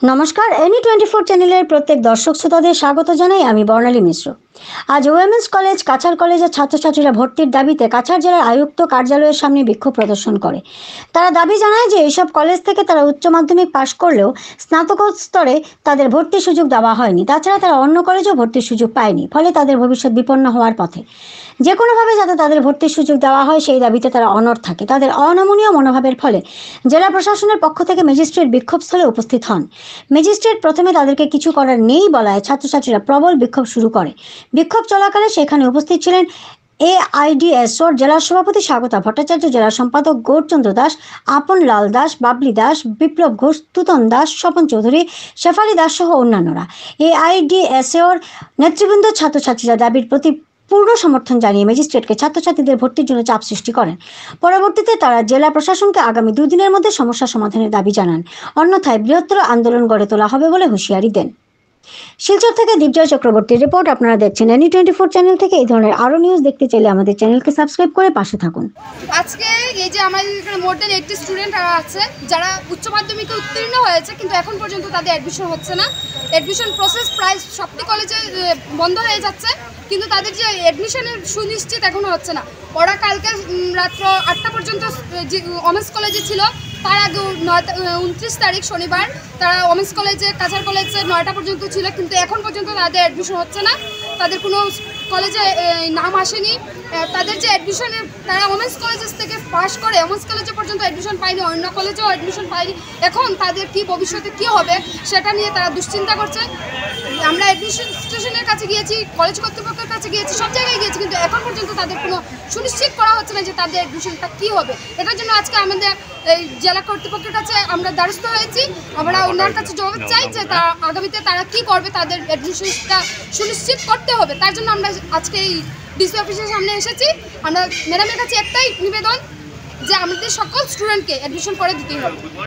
নমস্কার, NE24 চ্যানেলের প্রত্যেক দর্শক শ্রোতাদের স্বাগত জানাই। আমি বর্ণালী মিশ্র। আজ ওয়েমেন্স কলেজ, কাছাড় কলেজের ছাত্রছাত্রীরা ভর্তির দাবিতে কাছাড় জেলার আয়ুক্ত কার্যালয়ের সামনে বিক্ষোভ প্রদর্শন করে। তারা দাবি জানায় যে এইসব কলেজ থেকে তারা উচ্চ মাধ্যমিক পাশ করলেও স্নাতকোত্তরে তাদের ভর্তির সুযোগ দেওয়া হয়নি। তাছাড়া তারা অন্য কলেজেও ভর্তির সুযোগ পায়নি, ফলে তাদের ভবিষ্যৎ বিপন্ন হওয়ার পথে। যে কোনোভাবে যাতে তাদের ভর্তির সুযোগ দেওয়া হয় সেই দাবিতে তারা অনড় থাকে। তাদের অনমনীয় মনোভাবের ফলে জেলা প্রশাসনের পক্ষ থেকে ম্যাজিস্ট্রেট বিক্ষোভস্থলে উপস্থিত হন। ম্যাজিস্ট্রেট প্রথমে তাদেরকে কিছু করার নেই বলায় ছাত্রছাত্রীরা প্রবল বিক্ষোভ শুরু করে। বিক্ষোভ চলাকালে সেখানে উপস্থিত ছিলেন AIDSOর জেলা সভাপতি স্বাগতা ভট্টাচার্য, জেলা সম্পাদক গৌরচন্দ্র দাস, আপন লাল দাস, বাবলি দাস, বিপ্লব ঘোষ, তুতন দাস, স্বপন চৌধুরী, শেফালি দাস সহ অন্যান্যরা। AIDSOর নেতৃবৃন্দ ছাত্রছাত্রীরা দাবির প্রতি পূর্ণ সমর্থন জানিয়ে ম্যাজিস্ট্রেটকে ছাত্রছাত্রীদের ভর্তির জন্য চাপ সৃষ্টি করেন। পরবর্তীতে তারা জেলা প্রশাসনকে আগামী 2 দিনের মধ্যে সমস্যা সমাধানের দাবি জানান, অন্যথায় বৃহত্তর আন্দোলন গড়ে তোলা হবে বলে হুঁশিয়ারি দেন। শিলচর থেকে দীপজয় চক্রবর্তীর রিপোর্ট। আপনারা দেখছেন NE24 চ্যানেল থেকে। এই ধরনের আরো নিউজ দেখতে চাইলে আমাদের চ্যানেলকে সাবস্ক্রাইব করে পাশে থাকুন। আজকে এই যে আমাদের এখানে মোর দেন 80 স্টুডেন্ট আছে যারা উচ্চ মাধ্যমিকে উত্তীর্ণ হয়েছে, কিন্তু এখন পর্যন্ত তাদের অ্যাডমিশন হচ্ছে না। অ্যাডমিশন প্রসেস প্রায় সবটি কলেজে বন্ধ হয়ে যাচ্ছে, কিন্তু তাদের যে অ্যাডমিশনের সুনিশ্চিত এখনো হচ্ছে না। ওরা কালকে রাত্র 8টা পর্যন্ত যে ওমেন্স কলেজে ছিল, তার আগে 29 তারিখ শনিবার তারা ওমেন্স কলেজে, কাছাড় কলেজে 9টা পর্যন্ত ছিল, কিন্তু এখন পর্যন্ত তাদের অ্যাডমিশন হচ্ছে না। তাদের কোনো কলেজে নাম আসেনি। তাদের যে অ্যাডমিশনের, তারা ওমেন্স কলেজেস থেকে পাশ করে ওমেন্স কলেজে পর্যন্ত অ্যাডমিশন পায়নি, অন্য কলেজেও অ্যাডমিশন পায়নি। এখন তাদের কি ভবিষ্যতে কি হবে সেটা নিয়ে তারা দুশ্চিন্তা করছে। আমরা অ্যাডমিনিস্ট্রেশনের কাছে গিয়েছি, কলেজ কর্তৃপক্ষের কাছে গিয়েছি, সব জায়গায় গিয়েছি, কিন্তু এখন পর্যন্ত তাদের কোনো সুনিশ্চিত করা হচ্ছে না যে তাদের অ্যাডমিশনটা কী হবে। এটার জন্য আজকে আমাদের এই জেলা কর্তৃপক্ষের কাছে আমরা দ্বারস্থ হয়েছি। আমরা ওনার কাছে জবাব চাই যে আগামীতে তারা কি করবে, তাদের অ্যাডমিশনটা সুনিশ্চিত করতে হবে। তার জন্য আমরা আজকে এই ডিসি অফিসের সামনে এসেছি। আমরা ম্যাডামের কাছে একটাই নিবেদন যে আমাদের সকল স্টুডেন্টকে অ্যাডমিশন করে দিতেই হবে।